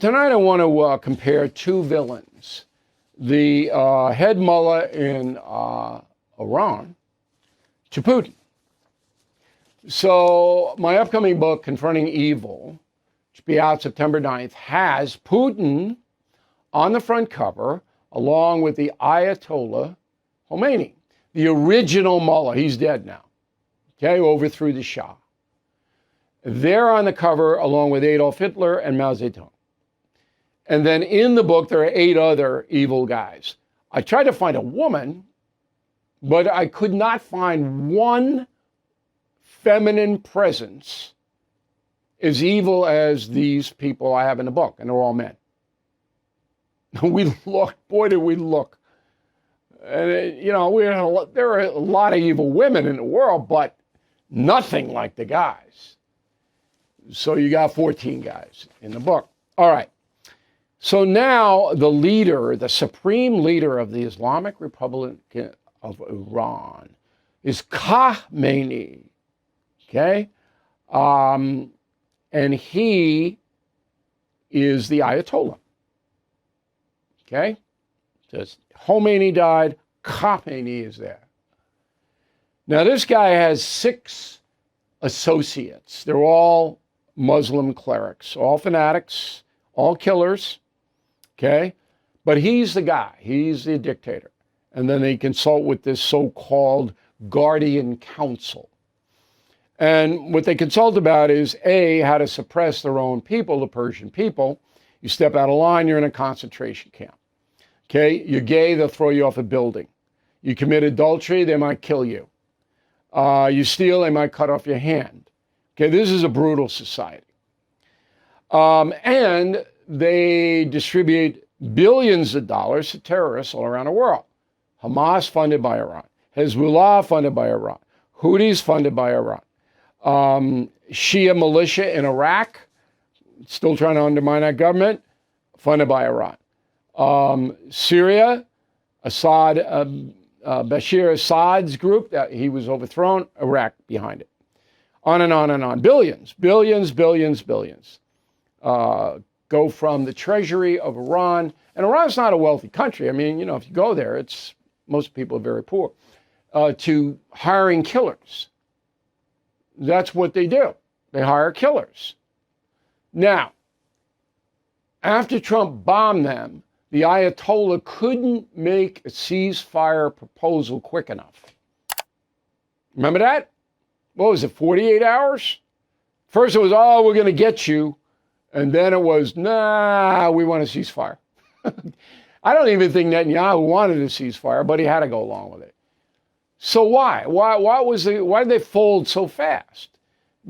Tonight I want to compare two villains. The head mullah in Iran to Putin. So my upcoming book, Confronting Evil, which will be out September 9th, has Putin on the front cover, along with the Ayatollah Khameinei, the original mullah. He's dead now, okay, who overthrew the Shah. They're on the cover along with Adolf Hitler and Mao Zedong. And then in the book, there are 8 other evil guys. I tried to find a woman, but I could not find one feminine presence as evil as these people I have in the book, and they're all men. We looked, boy, did we look. And, you know, there are a lot of evil women in the world, but nothing like the guys. So you got 14 guys in the book. All right. So now the leader, the supreme leader of the Islamic Republic of Iran is Khameinei. Okay? And he is the Ayatollah. Okay? So Khomeini died, Khamenei is there. Now this guy has 6 associates. They're all Muslim clerics, all fanatics, all killers. Okay? But he's the guy. He's the dictator. And then they consult with this so-called guardian council. And what they consult about is, A, how to suppress their own people, the Persian people. You step out of line, you're in a concentration camp. Okay? You're gay, they'll throw you off a building. You commit adultery, they might kill you. You steal, they might cut off your hand. Okay? This is a brutal society. And they distribute billions of dollars to terrorists all around the world. Hamas funded by Iran. Hezbollah funded by Iran. Houthis funded by Iran. Shia militia in Iraq, still trying to undermine that government, funded by Iran. Syria, Assad, Bashir Assad's group, that he was overthrown, Iraq behind it. On and on and on. Billions, billions, billions, billions. Go from the treasury of Iran, and Iran's not a wealthy country. I mean, you know, if you go there, most people are very poor, to hiring killers. That's what they do. They hire killers. Now, after Trump bombed them, the Ayatollah couldn't make a ceasefire proposal quick enough. Remember that? What was it, 48 hours? First it was, oh, we're going to get you. And then it was, nah, we want a ceasefire. I don't even think Netanyahu wanted a ceasefire, but he had to go along with it. So why? Why did they fold so fast?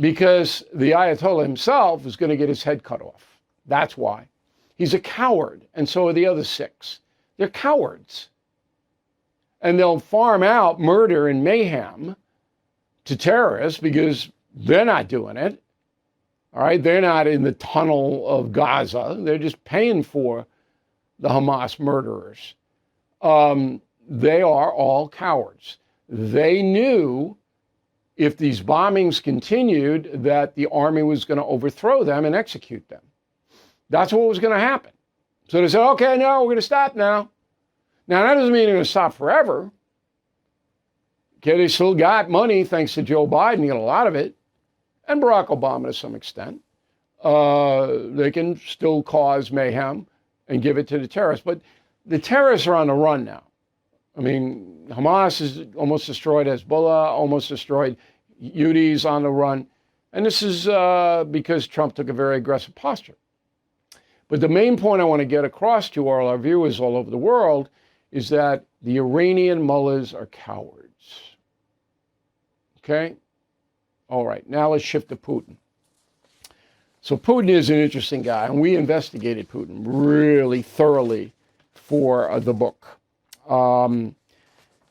Because the Ayatollah himself is going to get his head cut off. That's why. He's a coward, and so are the other 6. They're cowards. And they'll farm out murder and mayhem to terrorists because they're not doing it. All right, they're not in the tunnel of Gaza. They're just paying for the Hamas murderers. They are all cowards. They knew if these bombings continued that the army was going to overthrow them and execute them. That's what was going to happen. So they said, okay, no, we're going to stop now. Now, that doesn't mean they're going to stop forever. Okay, they still got money, thanks to Joe Biden, got a lot of it. And Barack Obama to some extent. They can still cause mayhem and give it to the terrorists. But the terrorists are on the run now. I mean, Hamas is almost destroyed, Hezbollah almost destroyed, Houthis on the run. And this is because Trump took a very aggressive posture. But the main point I want to get across to all our viewers all over the world is that the Iranian mullahs are cowards. Okay? All right, now let's shift to Putin. So Putin is an interesting guy, and we investigated Putin really thoroughly for the book. And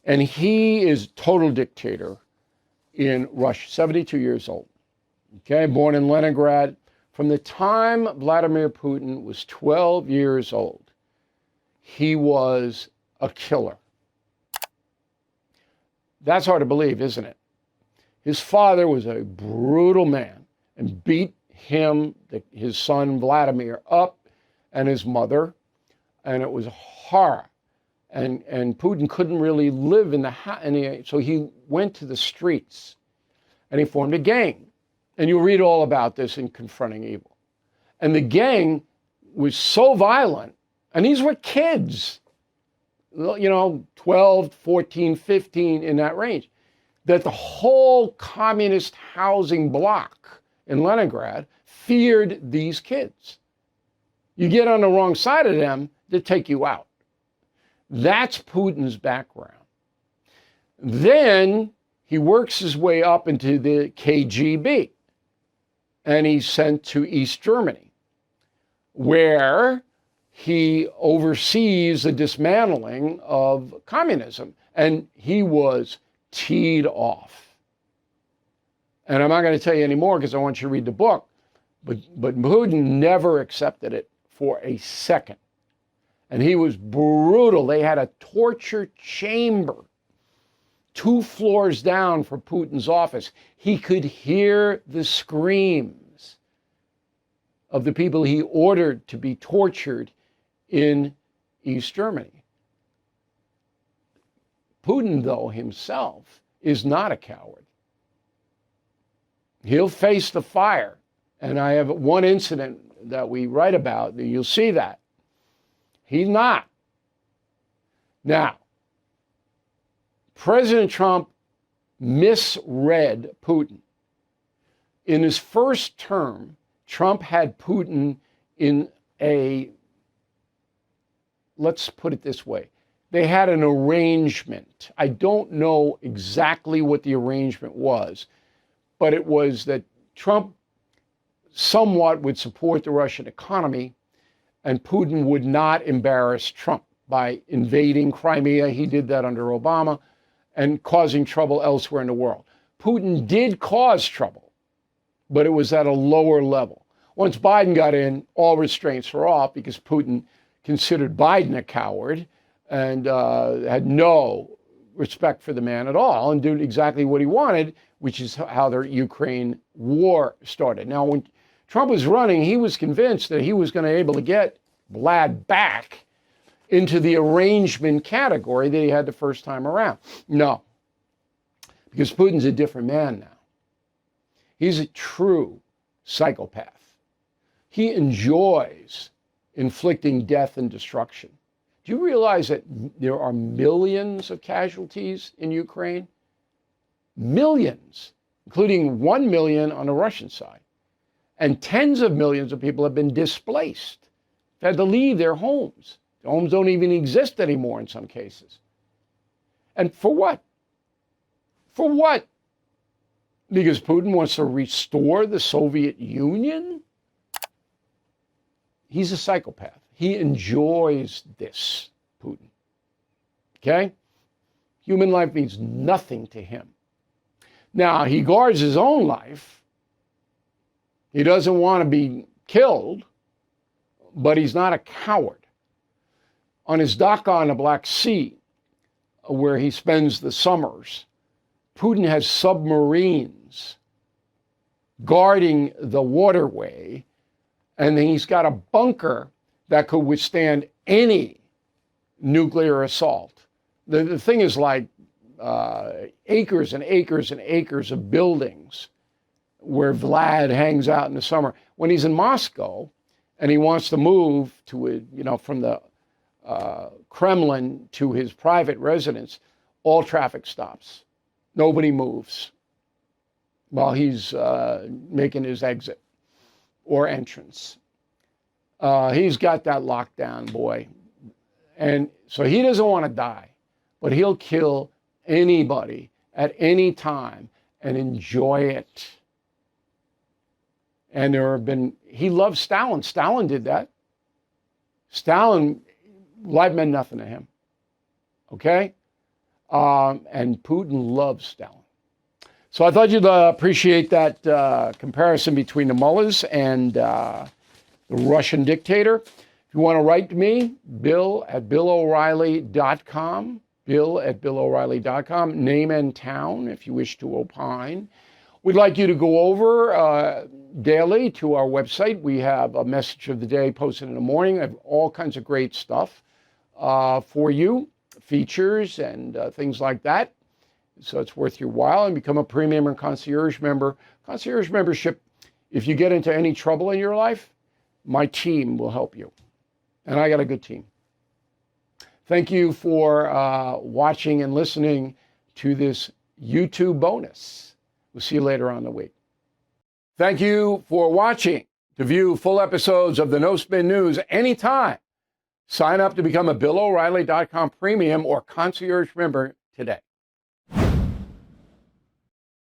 he is a total dictator in Russia, 72 years old. Okay, born in Leningrad. From the time Vladimir Putin was 12 years old, he was a killer. That's hard to believe, isn't it? His father was a brutal man and beat him, his son Vladimir, up and his mother, and it was horror. And Putin couldn't really live in the house, so he went to the streets, and he formed a gang. And you'll read all about this in Confronting Evil. And the gang was so violent, and these were kids, 12, 14, 15, in that range, that the whole communist housing block in Leningrad feared these kids. You get on the wrong side of them, they take you out. That's Putin's background. Then he works his way up into the KGB, and he's sent to East Germany, where he oversees the dismantling of communism, and he was teed off. And I'm not going to tell you anymore because I want you to read the book, but Putin never accepted it for a second. And he was brutal. They had a torture chamber 2 floors down from Putin's office. He could hear the screams of the people he ordered to be tortured in East Germany. Putin, though, himself is not a coward. He'll face the fire. And I have one incident that we write about, you'll see that. He's not. Now, President Trump misread Putin. In his first term, Trump had Putin in let's put it this way, they had an arrangement. I don't know exactly what the arrangement was, but it was that Trump somewhat would support the Russian economy, and Putin would not embarrass Trump by invading Crimea. He did that under Obama, and causing trouble elsewhere in the world. Putin did cause trouble, but it was at a lower level. Once Biden got in, all restraints were off because Putin considered Biden a coward and had no respect for the man at all and did exactly what he wanted, which is how the Ukraine war started. Now, when Trump was running, he was convinced that he was going to be able to get Vlad back into the arrangement category that he had the first time around. No, because Putin's a different man now. He's a true psychopath. He enjoys inflicting death and destruction. Do you realize that there are millions of casualties in Ukraine? Millions, including 1 million on the Russian side. And tens of millions of people have been displaced. They've had to leave their homes. The homes don't even exist anymore in some cases. And for what? For what? Because Putin wants to restore the Soviet Union? He's a psychopath. He enjoys this, Putin. Okay? Human life means nothing to him. Now, he guards his own life. He doesn't want to be killed, but he's not a coward. On his dock on the Black Sea, where he spends the summers, Putin has submarines guarding the waterway, and then he's got a bunker that could withstand any nuclear assault. The thing is like acres and acres and acres of buildings where Vlad hangs out in the summer. When he's in Moscow and he wants to move to from the Kremlin to his private residence, all traffic stops. Nobody moves while he's making his exit or entrance. He's got that lockdown, boy. And so he doesn't want to die, but he'll kill anybody at any time and enjoy it. And he loves Stalin. Stalin did that. Life meant nothing to him. Okay? And Putin loves Stalin. So I thought you'd appreciate that comparison between the mullahs and the Russian dictator. If you want to write to me, bill@billoreilly.com, bill@billoreilly.com, name and town if you wish to opine, We'd like you to go over daily to our website. We have a message of the day posted in the morning. I have all kinds of great stuff for you, features and things like that. So it's worth your while, and become a premium and concierge member. Concierge membership, if you get into any trouble in your life, my team will help you. And I got a good team. Thank you for watching and listening to this YouTube bonus. We'll see you later on in the week. Thank you for watching. To view full episodes of the No Spin News anytime, sign up to become a BillO'Reilly.com premium or concierge member today.